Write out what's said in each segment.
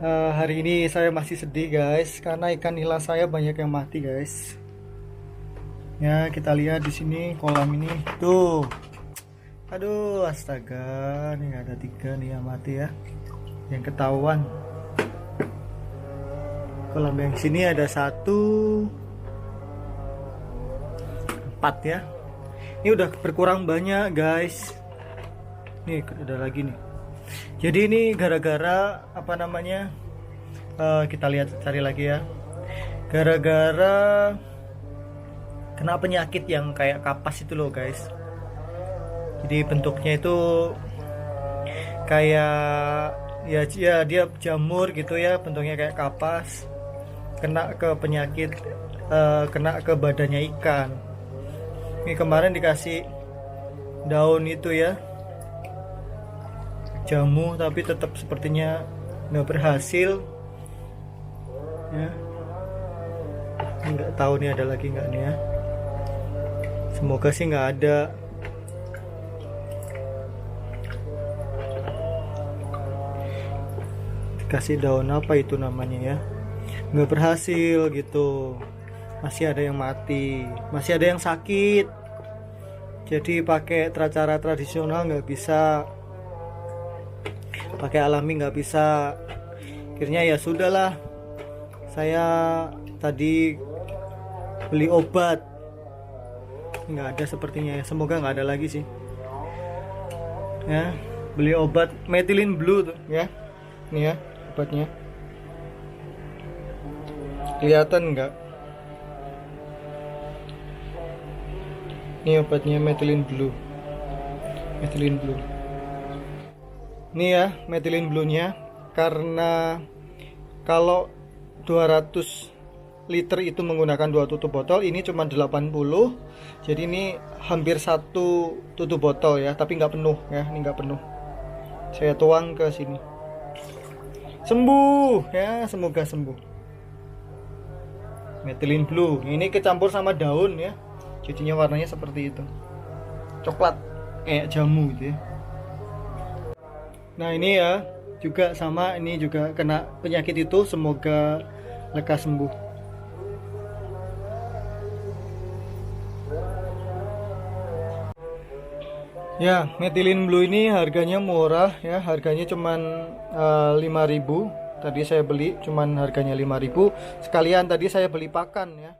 Hari ini saya masih sedih guys, karena ikan nila saya banyak yang mati guys. Ya kita lihat di sini kolam ini, tuh. Aduh, astaga, nih ada 3 nih yang mati ya, yang ketahuan. Kolam yang sini ada 1, 4 ya. Ini udah berkurang banyak guys. Nih ada lagi nih. Jadi ini gara-gara apa namanya? Kita lihat, cari lagi ya. Gara-gara kena penyakit yang kayak kapas itu loh guys. Jadi bentuknya itu kayak ya dia jamur gitu ya, bentuknya kayak kapas. Kena ke penyakit, kena ke badannya ikan. Ini kemarin dikasih daun itu ya, jamu, tapi tetap sepertinya nggak berhasil ya. Nggak tahu nih ada lagi nggak nih ya, semoga sih nggak ada. Dikasih daun apa itu namanya ya, nggak berhasil gitu. Masih ada yang mati, masih ada yang sakit. Jadi pakai cara tradisional nggak bisa, pakai alami nggak bisa. Akhirnya ya sudahlah, saya tadi beli obat, nggak ada sepertinya ya, semoga nggak ada lagi sih ya. Beli obat methylene blue tuh ya, ini ya obatnya, kelihatan nggak? Ini obatnya methylene blue, methylene blue. Ini ya methylene blue nya, karena kalau 200 liter itu menggunakan 2 tutup botol, ini cuma 80. Jadi ini hampir 1 tutup botol ya, tapi nggak penuh ya, ini nggak penuh. Saya tuang ke sini. Sembuh ya, semoga sembuh. Methylene blue ini kecampur sama daun ya, jadinya warnanya seperti itu, coklat kayak jamu gitu ya. Nah ini ya juga sama, ini juga kena penyakit itu, semoga lekas sembuh. Ya, methylene blue ini harganya murah ya, harganya cuman 5.000. Tadi saya beli cuman harganya 5.000. Sekalian tadi saya beli pakan ya.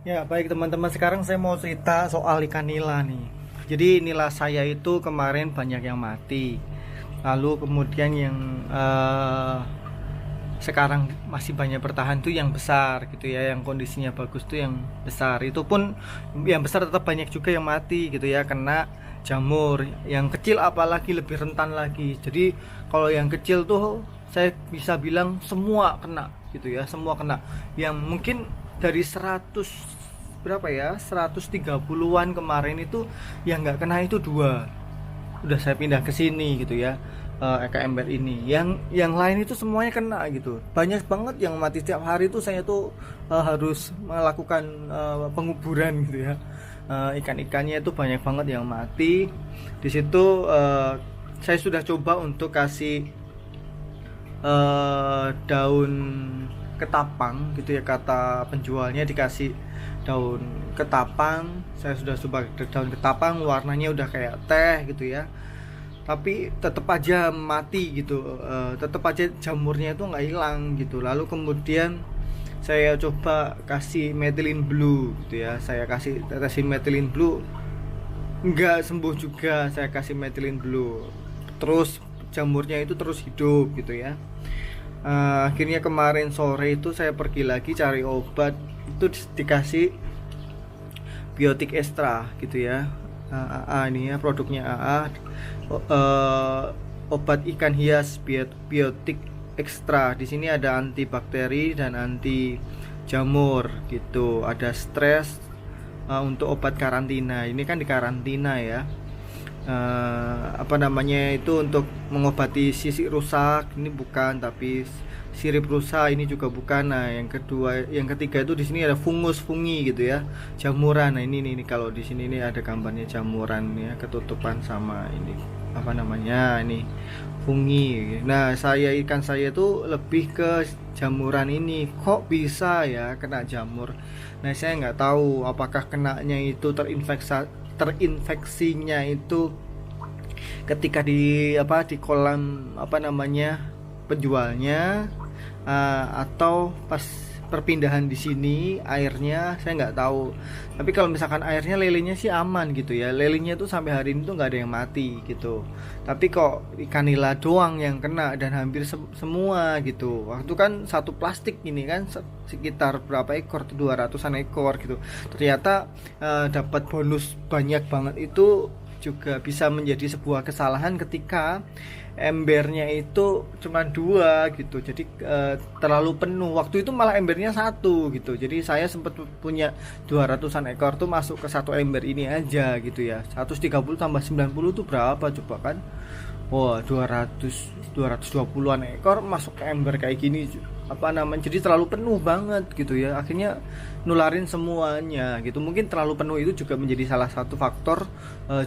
Ya, baik teman-teman, sekarang saya mau cerita soal ikan nila nih. Jadi nila saya itu kemarin banyak yang mati. Lalu kemudian yang sekarang masih banyak bertahan tuh yang besar gitu ya, yang kondisinya bagus tuh yang besar. Itu pun yang besar tetap banyak juga yang mati gitu ya, kena jamur. Yang kecil apalagi lebih rentan lagi. Jadi kalau yang kecil tuh saya bisa bilang semua kena gitu ya, semua kena. Yang mungkin dari 100 berapa ya, 130-an kemarin itu yang nggak kena itu 2. Udah saya pindah ke sini gitu ya, Eka Ember ini. Yang lain itu semuanya kena gitu. Banyak banget yang mati setiap hari tuh, saya tuh harus melakukan penguburan gitu ya. Ikan-ikannya itu banyak banget yang mati. Di situ saya sudah coba untuk kasih daun ketapang gitu ya, kata penjualnya dikasih daun ketapang. Saya sudah coba daun ketapang, warnanya udah kayak teh gitu ya, tapi tetap aja mati gitu, tetap aja jamurnya itu nggak hilang gitu. Lalu kemudian saya coba kasih methylene blue gitu ya, saya kasih methylene blue, nggak sembuh juga. Saya kasih methylene blue, terus jamurnya itu terus hidup gitu ya. Akhirnya kemarin sore itu saya pergi lagi cari obat, itu dikasih biotik extra gitu ya, AA ini ya, produknya AA, obat ikan hias biotik extra. Di sini ada antibakteri dan anti jamur gitu, ada stres, untuk obat karantina. Ini kan di karantina ya, apa namanya itu, untuk mengobati sisik rusak. Ini bukan, tapi sirip rusa ini juga bukan. Nah yang kedua, yang ketiga itu di sini ada fungi gitu ya, jamuran. Nah ini kalau di sini ini ada gambarnya jamuran ya, ketutupan sama ini apa namanya ini fungi. Nah ikan saya tuh lebih ke jamuran ini. Kok bisa ya kena jamur? Nah saya nggak tahu apakah kenanya itu terinfeksinya itu ketika di kolam apa namanya penjualnya, atau pas perpindahan di sini airnya saya nggak tahu. Tapi kalau misalkan airnya lelenya sih aman gitu ya, lelenya tuh sampai hari ini tuh nggak ada yang mati gitu. Tapi kok ikan nila doang yang kena dan hampir semua gitu. Waktu kan satu plastik ini kan sekitar berapa ekor, 200-an ekor gitu. Ternyata dapat bonus banyak banget itu juga bisa menjadi sebuah kesalahan ketika embernya itu cuma 2 gitu. Jadi terlalu penuh. Waktu itu malah embernya 1 gitu. Jadi saya sempat punya 200-an ekor tuh masuk ke satu ember ini aja gitu ya. 130 tambah 90 tuh berapa coba kan? Wah, 220-an ekor masuk ke ember kayak gini, apa namanya, jadi terlalu penuh banget gitu ya, akhirnya nularin semuanya gitu. Mungkin terlalu penuh itu juga menjadi salah satu faktor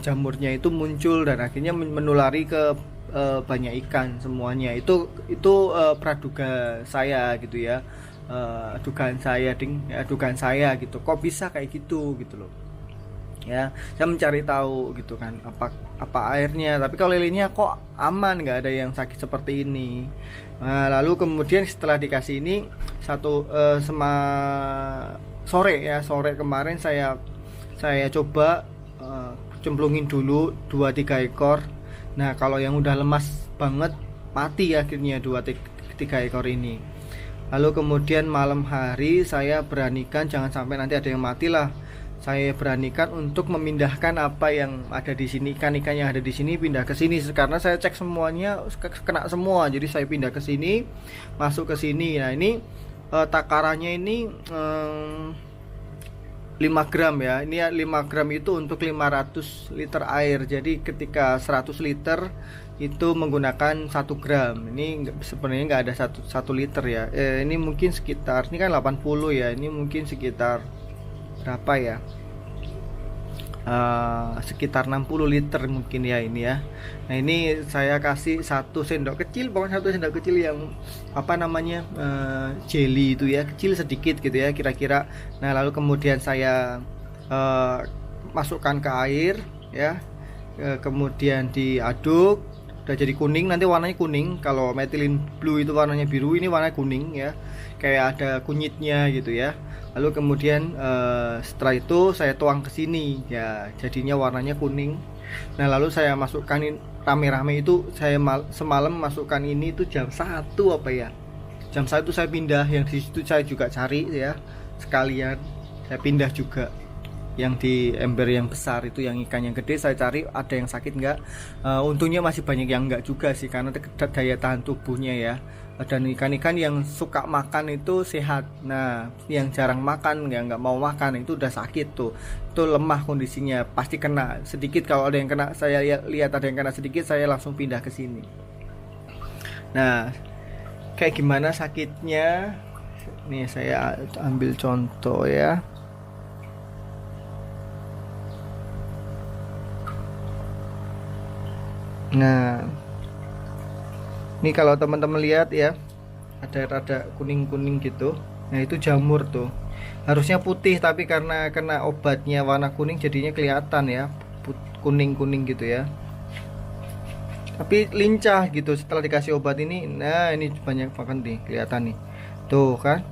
jamurnya itu muncul dan akhirnya menulari ke banyak ikan semuanya. Itu praduga saya gitu ya, dugaan saya gitu, kok bisa kayak gitu loh ya. Saya mencari tahu gitu kan apa airnya, tapi kalau lelenya kok aman, nggak ada yang sakit seperti ini. Nah, lalu kemudian setelah dikasih ini sore kemarin saya coba cemplungin dulu 2-3 ekor. Nah kalau yang udah lemas banget mati akhirnya 2-3 ekor ini. Lalu kemudian malam hari saya beranikan, jangan sampai nanti ada yang mati lah, saya beranikan untuk memindahkan apa yang ada di sini, ikan-ikan yang ada di sini pindah ke sini, karena saya cek semuanya kena semua. Jadi saya pindah ke sini, masuk ke sini. Nah ini takarannya ini 5 gram ya. Ini 5 gram itu untuk 500 liter air. Jadi ketika 100 liter itu menggunakan 1 gram. Ini sebenarnya nggak ada 1 liter ya. Ini mungkin sekitar, ini kan 80 ya. Ini mungkin sekitar berapa ya, sekitar 60 liter mungkin ya ini ya. Nah ini saya kasih 1 sendok kecil, pokoknya 1 sendok kecil yang apa namanya jelly itu ya, kecil sedikit gitu ya kira-kira. Nah lalu kemudian saya masukkan ke air ya, kemudian diaduk, udah jadi kuning, nanti warnanya kuning. Kalau methylene blue itu warnanya biru, ini warna kuning ya, kayak ada kunyitnya gitu ya. Lalu kemudian setelah itu saya tuang ke sini ya, jadinya warnanya kuning. Nah lalu saya masukkan rame-rame itu, saya semalam masukkan ini itu jam 1 apa ya, jam 1 saya pindah. Yang di situ saya juga cari ya, sekalian saya pindah juga yang di ember yang besar itu, yang ikan yang gede saya cari ada yang sakit nggak. Untungnya masih banyak yang enggak juga sih, karena daya tahan tubuhnya ya. Dan ikan-ikan yang suka makan itu sehat. Nah yang jarang makan, yang nggak mau makan itu udah sakit tuh, itu lemah kondisinya, pasti kena sedikit. Kalau ada yang kena, saya lihat ada yang kena sedikit, saya langsung pindah ke sini. Nah kayak gimana sakitnya, nih saya ambil contoh ya. Nah ini kalau teman-teman lihat ya, ada rada kuning-kuning gitu. Nah itu jamur tuh, harusnya putih tapi karena kena obatnya warna kuning jadinya kelihatan ya, kuning-kuning gitu ya, tapi lincah gitu setelah dikasih obat ini. Nah ini banyak banget nih, kelihatan nih tuh kan,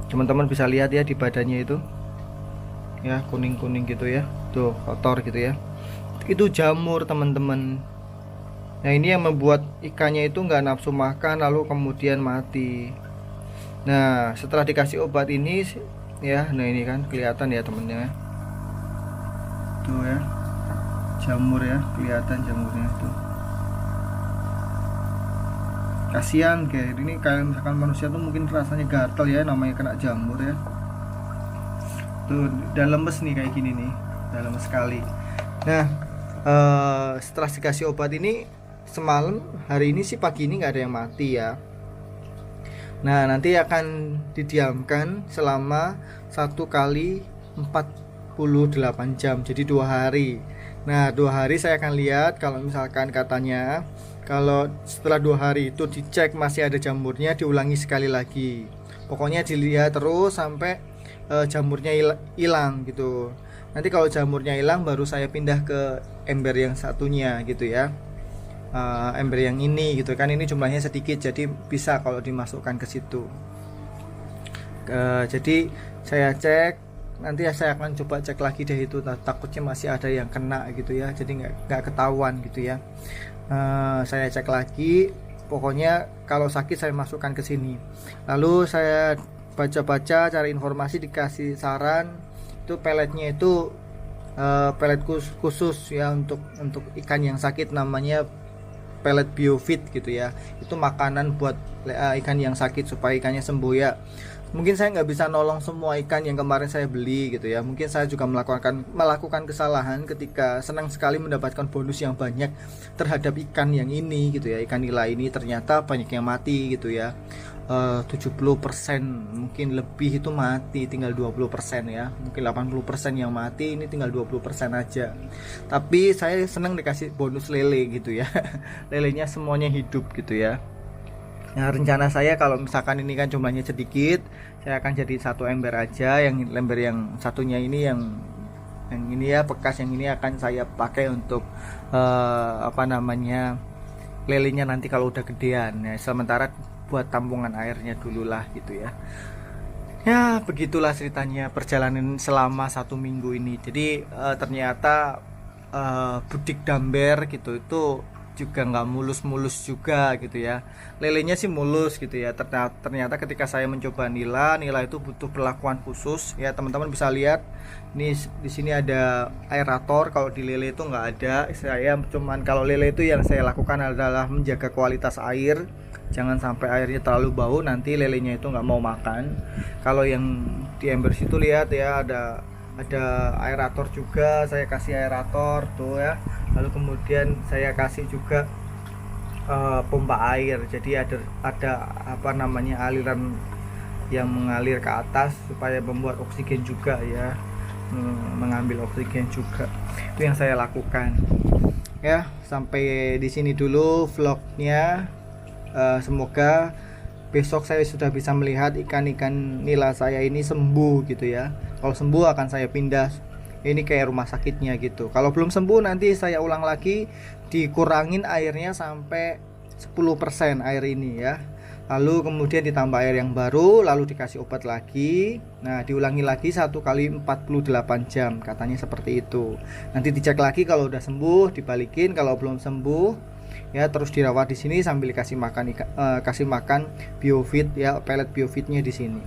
teman-teman bisa lihat ya di badannya itu ya, kuning-kuning gitu ya, tuh kotor gitu ya, itu jamur teman-teman. Nah ini yang membuat ikannya itu nggak nafsu makan, lalu kemudian mati. Nah setelah dikasih obat ini ya, nah ini kan kelihatan ya temennya tuh ya, jamur ya, kelihatan jamurnya tuh. Kasihan kayak ini, kayak misalkan manusia tuh mungkin rasanya gatal ya, namanya kena jamur ya. Tuh udah lemes nih kayak gini nih, udah lemes sekali. Nah setelah dikasih obat ini semalam, hari ini sih pagi ini nggak ada yang mati ya. Nah, nanti akan didiamkan selama 1 kali 48 jam, jadi 2 hari. Nah, 2 hari saya akan lihat kalau misalkan katanya kalau setelah 2 hari itu dicek masih ada jamurnya, diulangi sekali lagi. Pokoknya dilihat terus sampai jamurnya hilang gitu. Nanti kalau jamurnya hilang baru saya pindah ke ember yang satunya gitu ya. Ember yang ini gitu kan, ini jumlahnya sedikit jadi bisa kalau dimasukkan ke situ. Jadi saya cek, nanti saya akan coba cek lagi deh itu, takutnya masih ada yang kena gitu ya, jadi nggak ketahuan gitu ya. Saya cek lagi, pokoknya kalau sakit saya masukkan ke sini. Lalu saya baca-baca cari informasi, dikasih saran itu peletnya itu pelet khusus ya untuk ikan yang sakit, namanya pelet biofit gitu ya. Itu makanan buat ikan yang sakit supaya ikannya sembuh ya. Mungkin saya nggak bisa nolong semua ikan yang kemarin saya beli gitu ya. Mungkin saya juga melakukan kesalahan ketika senang sekali mendapatkan bonus yang banyak terhadap ikan yang ini gitu ya. Ikan nila ini ternyata banyak yang mati gitu ya. 70% mungkin lebih itu mati, tinggal 20% ya, mungkin 80% yang mati, ini tinggal 20% aja. Tapi saya senang dikasih bonus lele gitu ya. Lelenya semuanya hidup gitu ya. Nah, rencana saya kalau misalkan ini kan jumlahnya sedikit, saya akan jadi satu ember aja, yang ember yang satunya ini yang ini ya, bekas yang ini akan saya pakai untuk lelenya nanti kalau udah gedean ya. Sementara buat tampungan airnya dulu lah gitu ya. Ya begitulah ceritanya perjalanan selama 1 minggu ini. Jadi ternyata budik damber gitu itu juga nggak mulus-mulus juga gitu ya. Lelenya sih mulus gitu ya. Ternyata ketika saya mencoba nila itu butuh perlakuan khusus ya. Teman-teman bisa lihat ini di sini ada aerator, kalau di lele itu nggak ada. Saya cuman, kalau lele itu yang saya lakukan adalah menjaga kualitas air, jangan sampai airnya terlalu bau, nanti lelenya itu nggak mau makan. Kalau yang di ember situ lihat ya, ada aerator juga, saya kasih aerator tuh ya. Lalu kemudian saya kasih juga pompa air, jadi ada aliran yang mengalir ke atas supaya membuat oksigen juga ya, mengambil oksigen juga. Itu yang saya lakukan ya. Sampai di sini dulu vlognya. Semoga besok saya sudah bisa melihat ikan-ikan nila saya ini sembuh gitu ya. Kalau sembuh akan saya pindah ini kayak rumah sakitnya gitu. Kalau belum sembuh nanti saya ulang lagi, dikurangin airnya sampai 10% air ini ya. Lalu kemudian ditambah air yang baru, lalu dikasih obat lagi. Nah, diulangi lagi 1 kali 48 jam, katanya seperti itu. Nanti dicek lagi, kalau udah sembuh dibalikin, kalau belum sembuh ya terus dirawat di sini sambil kasih makan biofit ya, pelet biofitnya di sini.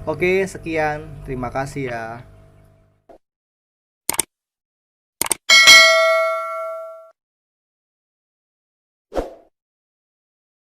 Oke, sekian, terima kasih ya.